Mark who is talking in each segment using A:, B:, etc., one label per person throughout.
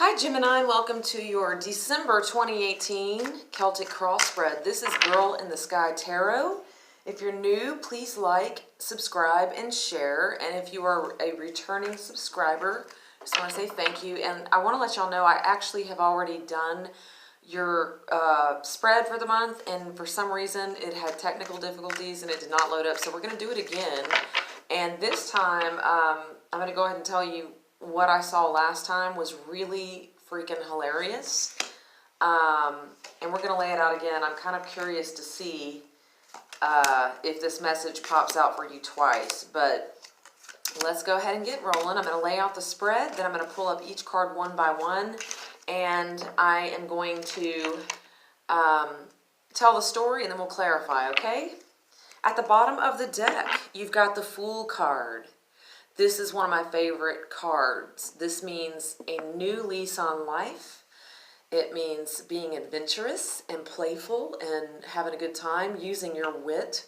A: Hi Gemini, welcome to your December 2018 Celtic cross spread. This is Girl in the Sky Tarot. If you're new, please like, subscribe, and share. And if you are a returning subscriber, I just want to say thank you. And I want to let y'all know I actually have already done your spread for the month, and for some reason it had technical difficulties and it did not load up. So we're going to do it again. And this time I'm going to go ahead and tell you what I saw last time was really freaking hilarious. And we're going to lay it out again. I'm kind of curious to see if this message pops out for you twice. But let's go ahead and get rolling. I'm going to lay out the spread. Then I'm going to pull up each card one by one. And I am going to tell the story and then we'll clarify, okay? At the bottom of the deck, you've got the Fool card. This is one of my favorite cards. This means a new lease on life. It means being adventurous and playful and having a good time, using your wit.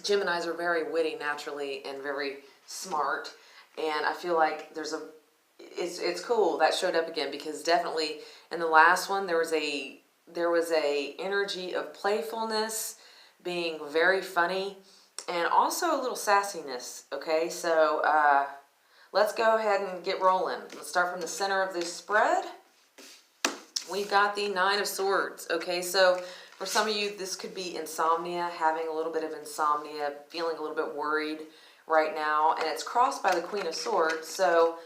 A: Geminis are very witty naturally and very smart. And I feel like it's cool that showed up again, because definitely in the last one there was a energy of playfulness, being very funny, and also a little sassiness, okay? So let's go ahead and get rolling. Let's start from the center of this spread. We've got the Nine of Swords, okay? So for some of you, this could be insomnia, having a little bit of insomnia, feeling a little bit worried right now, and it's crossed by the Queen of Swords. So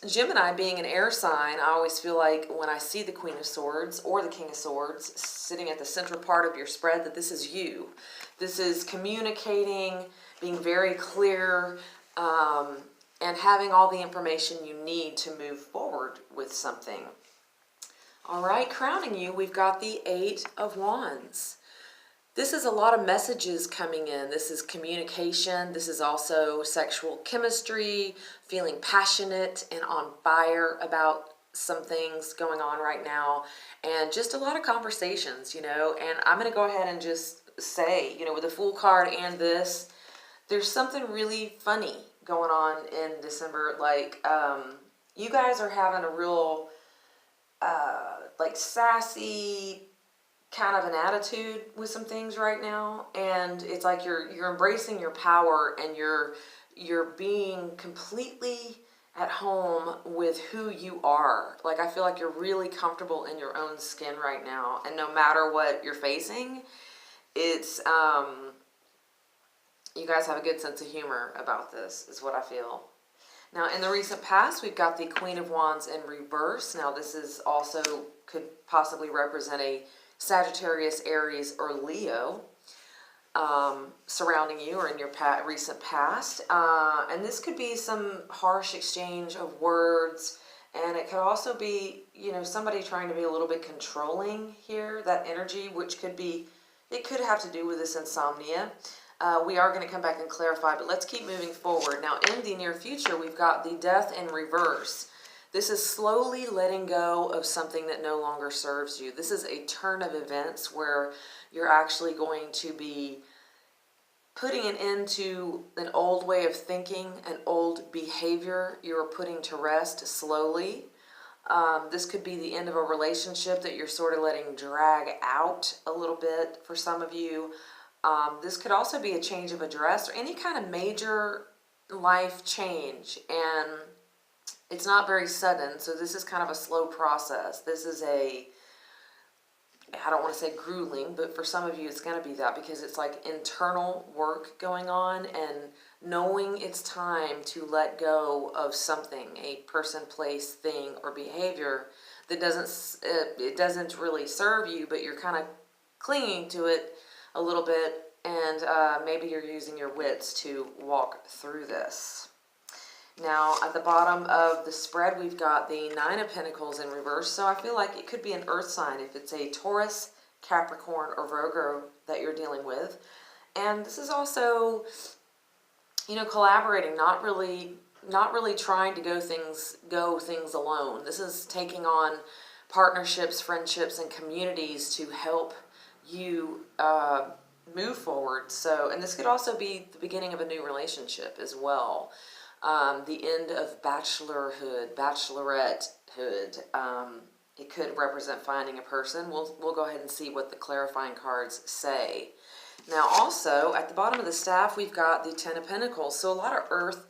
A: Gemini, being an air sign, I always feel like when I see the Queen of Swords or the King of Swords sitting at the central part of your spread, that this is you. This is communicating, being very clear, and having all the information you need to move forward with something. All right, crowning you, we've got the Eight of Wands. This is a lot of messages coming in. This is communication. This is also sexual chemistry, feeling passionate and on fire about some things going on right now, and just a lot of conversations, you know. And I'm going to go ahead and just say, you know, with the Fool card and this, there's something really funny going on in December. Like, you guys are having a real, like, sassy kind of an attitude with some things right now, and it's like you're embracing your power, and you're being completely at home with who you are. Like, I feel like you're really comfortable in your own skin right now, and no matter what you're facing, it's you guys have a good sense of humor about this, is what I feel. Now, in the recent past, we've got the Queen of Wands in reverse. Now, this is also could possibly represent a Sagittarius, Aries, or Leo surrounding you, or in your recent past. And this could be some harsh exchange of words, and it could also be, you know, somebody trying to be a little bit controlling here, that energy, which could be, it could have to do with this insomnia. We are going to come back and clarify, but let's keep moving forward. Now, in the near future, we've got the Death in reverse. This is slowly letting go of something that no longer serves you. This is a turn of events where you're actually going to be putting an end to an old way of thinking, an old behavior you're putting to rest slowly. This could be the end of a relationship that you're sort of letting drag out a little bit for some of you. This could also be a change of address or any kind of major life change, and it's not very sudden, so this is kind of a slow process. This is I don't want to say grueling, but for some of you it's going to be that, because it's like internal work going on and knowing it's time to let go of something, a person, place, thing, or behavior that doesn't really serve you, but you're kind of clinging to it a little bit, and maybe you're using your wits to walk through this. Now, at the bottom of the spread, we've got the Nine of Pentacles in reverse. So I feel like it could be an earth sign if it's a Taurus, Capricorn, or Virgo that you're dealing with. And this is also, you know, collaborating, not really trying to go things alone. This is taking on partnerships, friendships, and communities to help you move forward. So, and this could also be the beginning of a new relationship as well. the end of bachelorhood, bachelorettehood. It could represent finding a person. We'll go ahead and see what the clarifying cards say. Now also, at the bottom of the staff, we've got the Ten of Pentacles. So a lot of earth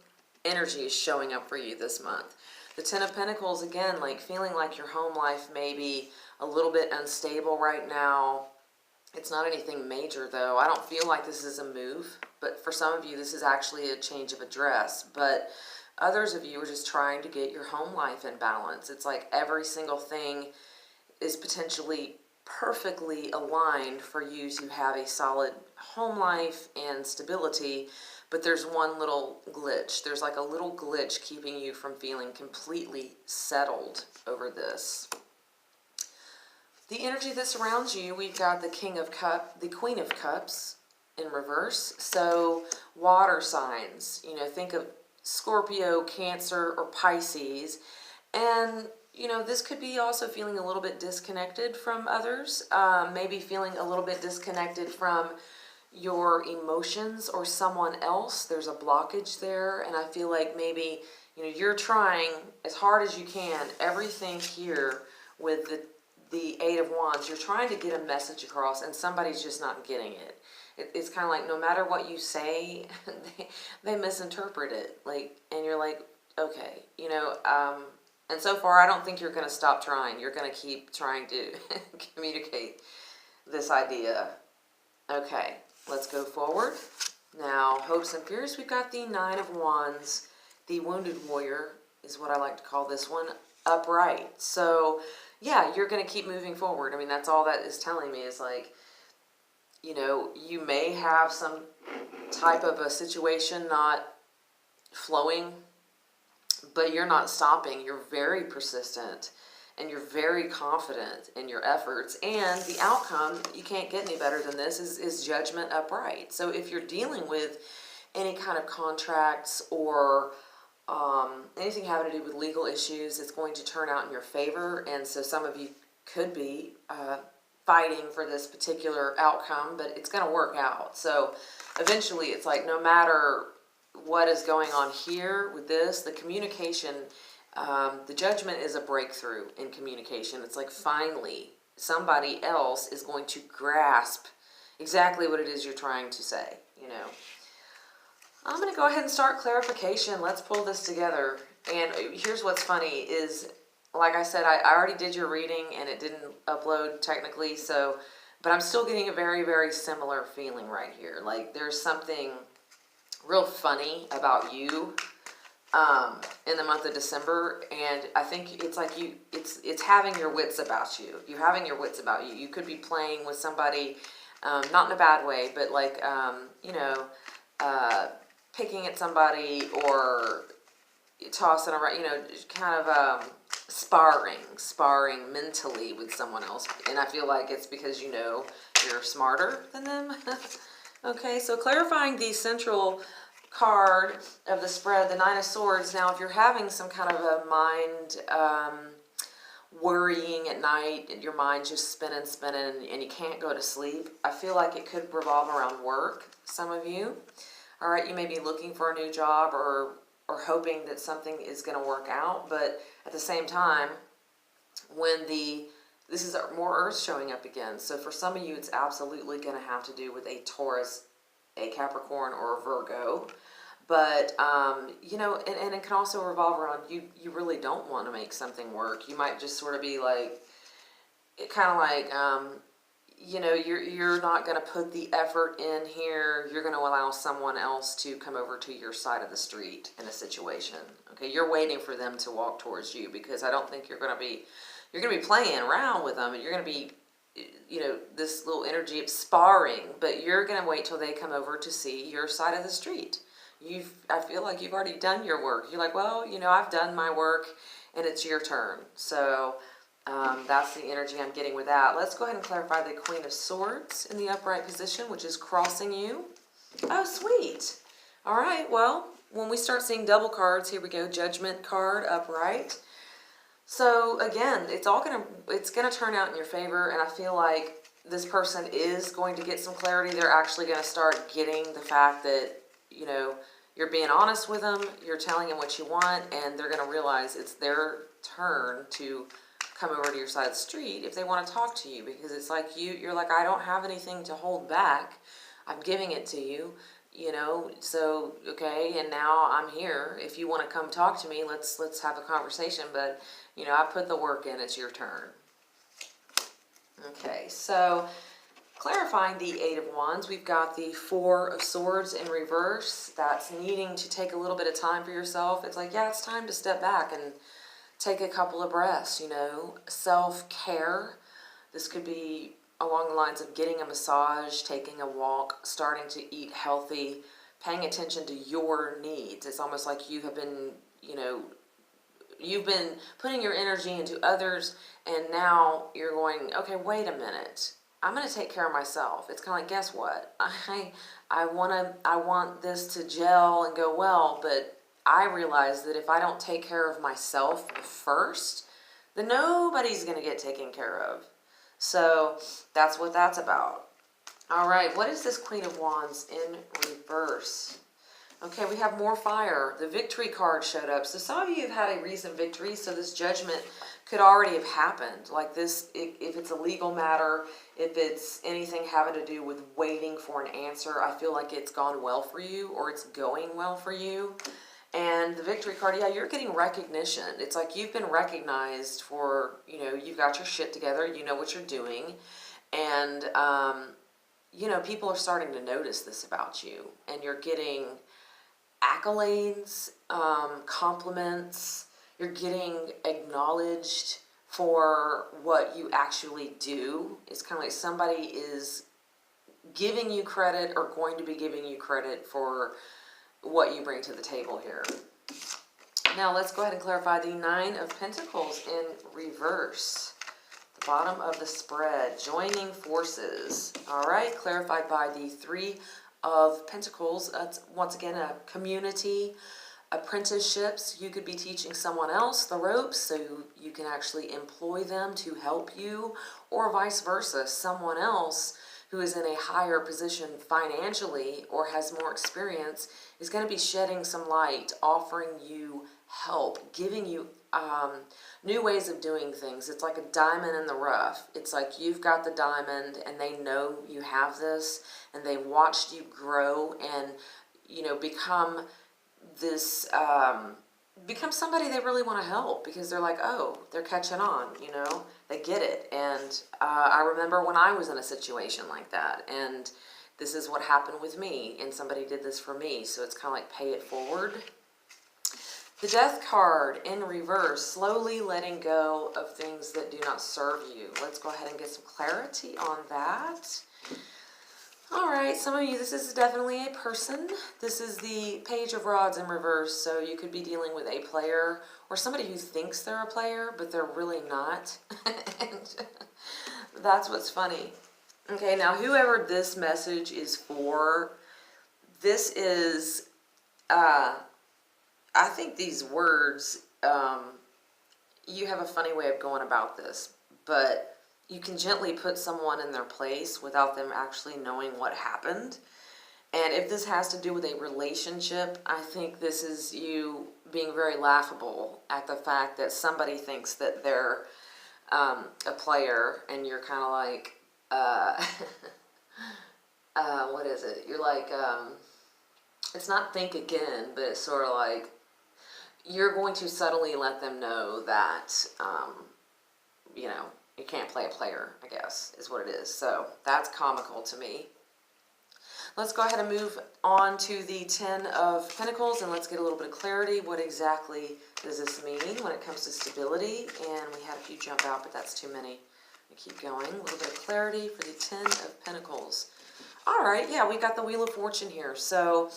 A: energy is showing up for you this month. The Ten of Pentacles, again, like feeling like your home life may be a little bit unstable right now. It's not anything major, though. I don't feel like this is a move, but for some of you, this is actually a change of address. But others of you are just trying to get your home life in balance. It's like every single thing is potentially perfectly aligned for you to have a solid home life and stability, but there's one little glitch. There's like a little glitch keeping you from feeling completely settled over this. The energy that surrounds you, we've got the the Queen of Cups in reverse. So water signs, think of Scorpio, Cancer, or Pisces. And, this could be also feeling a little bit disconnected from others. Maybe feeling a little bit disconnected from your emotions or someone else. There's a blockage there. And I feel like maybe, you're trying as hard as you can, everything here with the Eight of Wands, you're trying to get a message across and somebody's just not getting it. It's kind of like no matter what you say, they misinterpret it. And you're like, okay, and so far I don't think you're going to stop trying. You're going to keep trying to communicate this idea. Okay, let's go forward. Now, hopes and fears, we've got the Nine of Wands. The Wounded Warrior is what I like to call this one, upright. So yeah, you're going to keep moving forward. I mean, that's all that is telling me is like, you may have some type of a situation not flowing, but you're not stopping. You're very persistent and you're very confident in your efforts. And the outcome, you can't get any better than this, is Judgment upright. So if you're dealing with any kind of contracts or anything having to do with legal issues, it's going to turn out in your favor. And so some of you could be fighting for this particular outcome, but it's going to work out. So eventually it's like no matter what is going on here with this, the communication, the Judgment is a breakthrough in communication. It's like finally somebody else is going to grasp exactly what it is you're trying to say, I'm going to go ahead and start clarification. Let's pull this together. And here's what's funny is, like I said, I already did your reading and it didn't upload technically, but I'm still getting a very, very similar feeling right here. Like there's something real funny about you in the month of December, and I think it's like it's having your wits about you. You're having your wits about you. You could be playing with somebody, not in a bad way, but like, picking at somebody or tossing around, kind of sparring mentally with someone else. And I feel like it's because you're smarter than them. Okay, so clarifying the central card of the spread, the Nine of Swords. Now, if you're having some kind of a mind worrying at night, and your mind's just spinning, and you can't go to sleep, I feel like it could revolve around work, some of you. All right, you may be looking for a new job or hoping that something is going to work out, but at the same time, this is more Earth showing up again. So for some of you, it's absolutely going to have to do with a Taurus, a Capricorn, or a Virgo. But, and it can also revolve around you really don't want to make something work. You might just sort of be like, kind of like, you're not going to put the effort in here. You're going to allow someone else to come over to your side of the street in a situation. Okay, you're waiting for them to walk towards you, because I don't think you're going to be playing around with them, and you're going to be, this little energy of sparring, but you're going to wait till they come over to see your side of the street. I feel like you've already done your work. You're like, well, I've done my work and it's your turn. So that's the energy I'm getting with that. Let's go ahead and clarify the Queen of Swords in the upright position, which is crossing you. Oh, sweet. All right, well, when we start seeing double cards, here we go, Judgment card, upright. So again, it's gonna turn out in your favor, and I feel like this person is going to get some clarity. They're actually going to start getting the fact that, You're being honest with them, you're telling them what you want, and they're going to realize it's their turn to come over to your side of the street if they want to talk to you, because it's like you're like, I don't have anything to hold back. I'm giving it to you, you know, so, okay, and now I'm here. If you want to come talk to me, let's have a conversation, but, you know, I put the work in, it's your turn. Okay, so clarifying the Eight of Wands, we've got the Four of Swords in reverse. That's needing to take a little bit of time for yourself. It's like, yeah, it's time to step back and take a couple of breaths, you know. Self-care. This could be along the lines of getting a massage, taking a walk, starting to eat healthy, paying attention to your needs. It's almost like you have been, you know, you've been putting your energy into others, and now you're going, okay, wait a minute. I'm going to take care of myself. It's kind of like, guess what? I want this to gel and go well, but I realize that if I don't take care of myself first, then nobody's going to get taken care of. So that's what that's about. All right, what is this Queen of Wands in reverse? Okay, we have more fire. The Victory card showed up. So some of you have had a recent victory, so this judgment could already have happened. Like this, if it's a legal matter, if it's anything having to do with waiting for an answer, I feel like it's gone well for you, or it's going well for you. And the Victory card, yeah, you're getting recognition. It's like you've been recognized for, you know, you've got your shit together, you know what you're doing. And, you know, people are starting to notice this about you. And you're getting accolades, compliments. You're getting acknowledged for what you actually do. It's kind of like somebody is giving you credit or going to be giving you credit for what you bring to the table here. Now let's go ahead and clarify the Nine of Pentacles in reverse. The bottom of the spread, joining forces. All right, clarified by the Three of Pentacles. That's once again a community, apprenticeships. You could be teaching someone else the ropes so you can actually employ them to help you, or vice versa. Someone else who is in a higher position financially or has more experience is going to be shedding some light, offering you help, giving you new ways of doing things. It's like a diamond in the rough. It's like you've got the diamond and they know you have this, and they watched you grow and, you know, become this, become somebody they really want to help, because they're like, oh, they're catching on, you know, they get it. And I remember when I was in a situation like that, and this is what happened with me, and somebody did this for me, so it's kind of like pay it forward. The Death card in reverse, slowly letting go of things that do not serve you. Let's go ahead and get some clarity on that. All right, some of you, this is definitely a person. This is the Page of Rods in reverse, so you could be dealing with a player or somebody who thinks they're a player, but they're really not. And that's what's funny. Okay, now whoever this message is for, this is, I think these words, you have a funny way of going about this, but you can gently put someone in their place without them actually knowing what happened. And if this has to do with a relationship, I think this is you being very laughable at the fact that somebody thinks that they're a player, and you're kind of like, what is it? You're like, it's not think again, but it's sort of like, you're going to subtly let them know that, you know, you can't play a player, I guess, is what it is. So that's comical to me. Let's go ahead and move on to the Ten of Pentacles, and let's get a little bit of clarity. What exactly does this mean when it comes to stability? And we had a few jump out, but that's too many. We keep going. A little bit of clarity for the Ten of Pentacles. All right, yeah, we got the Wheel of Fortune here. So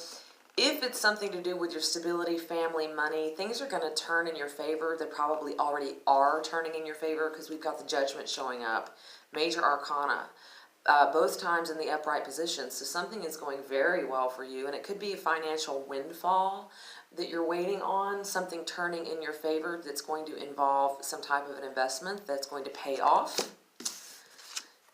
A: if it's something to do with your stability, family, money, things are going to turn in your favor. They probably already are turning in your favor, because we've got the Judgment showing up. Major Arcana. Both times in the upright position. So something is going very well for you, and it could be a financial windfall that you're waiting on, something turning in your favor that's going to involve some type of an investment that's going to pay off.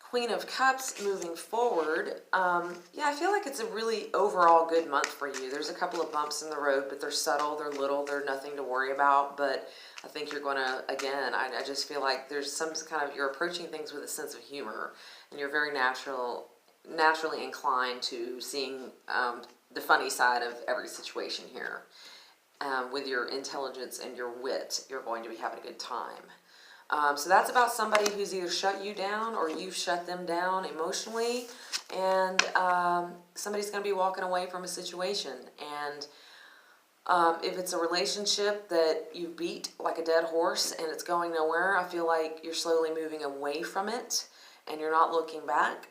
A: Queen of Cups moving forward. Yeah, I feel like it's a really overall good month for you. There's a couple of bumps in the road, but they're subtle, they're little, they're nothing to worry about. But I think you're going to, again, I just feel like there's some kind of, you're approaching things with a sense of humor, and you're very naturally inclined to seeing the funny side of every situation here. With your intelligence and your wit, you're going to be having a good time. So that's about somebody who's either shut you down or you shut them down emotionally, and somebody's going to be walking away from a situation. And if it's a relationship that you beat like a dead horse and it's going nowhere, I feel like you're slowly moving away from it and you're not looking back.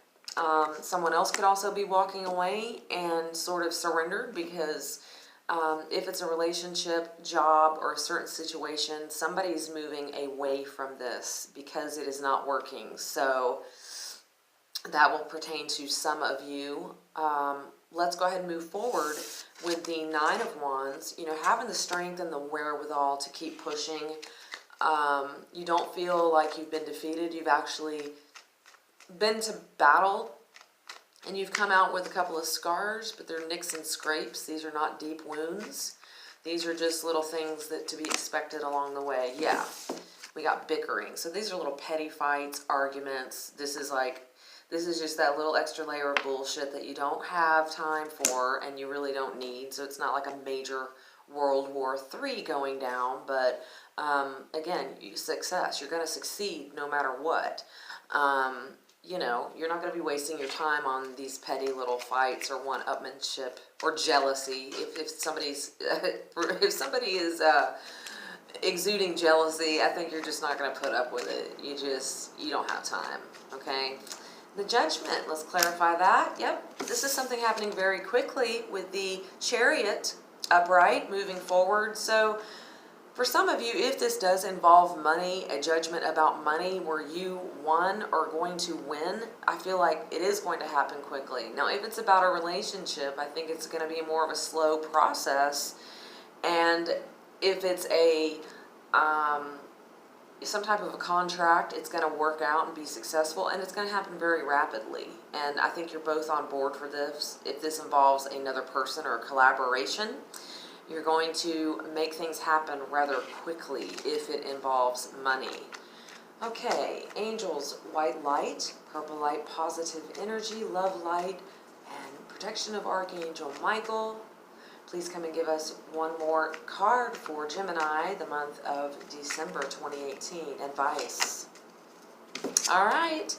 A: Someone else could also be walking away and sort of surrendered, because if it's a relationship, job, or a certain situation, somebody's moving away from this because it is not working. So that will pertain to some of you. Let's go ahead and move forward with the Nine of Wands. You know, having the strength and the wherewithal to keep pushing. You don't feel like you've been defeated. You've actually been to battle, and you've come out with a couple of scars, but they're nicks and scrapes. These are not deep wounds. These are just little things that to be expected along the way. Yeah, we got bickering. So these are little petty fights, arguments. This is just that little extra layer of bullshit that you don't have time for and you really don't need. So it's not like a major World War III going down, but again, success. You're going to succeed no matter what. You know, you're not going to be wasting your time on these petty little fights or one-upmanship or jealousy. If somebody is exuding jealousy, I think you're just not going to put up with it. You don't have time, okay? The Judgment, let's clarify that. Yep, this is something happening very quickly with the Chariot upright moving forward. So for some of you, if this does involve money, a judgment about money where you won or going to win, I feel like it is going to happen quickly. Now, if it's about a relationship, I think it's going to be more of a slow process. And if it's a some type of a contract, it's going to work out and be successful, and it's going to happen very rapidly. And I think you're both on board for this. If this involves another person or a collaboration, you're going to make things happen rather quickly if it involves money. Okay, angels, white light, purple light, positive energy, love light, and protection of Archangel Michael. Please come and give us one more card for Gemini, the month of December 2018. Advice. All right,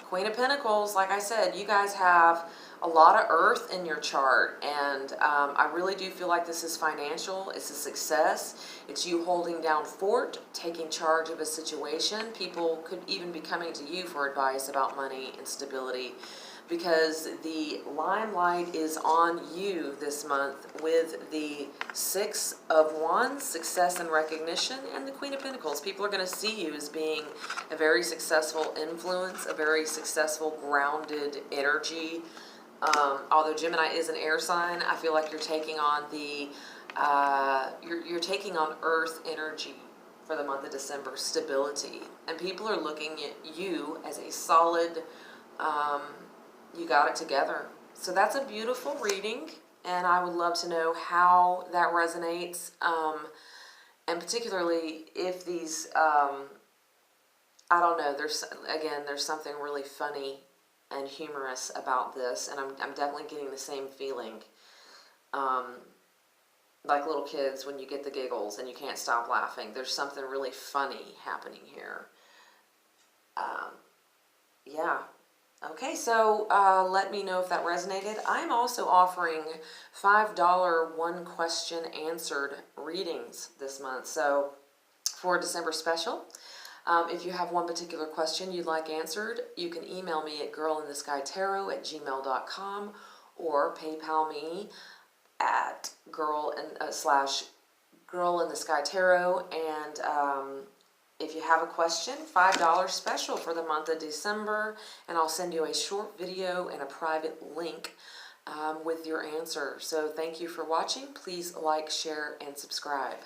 A: Queen of Pentacles, like I said, you guys have a lot of earth in your chart, and I really do feel like this is financial. It's a success. It's you holding down fort, taking charge of a situation. People could even be coming to you for advice about money and stability, because the limelight is on you this month with the Six of Wands, success and recognition, and the Queen of Pentacles. People are going to see you as being a very successful influence, a very successful grounded energy. Although Gemini is an air sign, I feel like you're taking on the you're taking on earth energy for the month of December, stability, and people are looking at you as a solid, you got it together. So that's a beautiful reading, and I would love to know how that resonates, and particularly if these I don't know, there's something really funny and humorous about this, and I'm definitely getting the same feeling. Like little kids when you get the giggles and you can't stop laughing. There's something really funny happening here. Yeah. Okay, so let me know if that resonated. I'm also offering $5 one question answered readings this month. So for December special, if you have one particular question you'd like answered, you can email me at girlintheskytarot@gmail.com or PayPal me at girlintheskytarot. And if you have a question, $5 special for the month of December, and I'll send you a short video and a private link with your answer. So thank you for watching. Please like, share, and subscribe.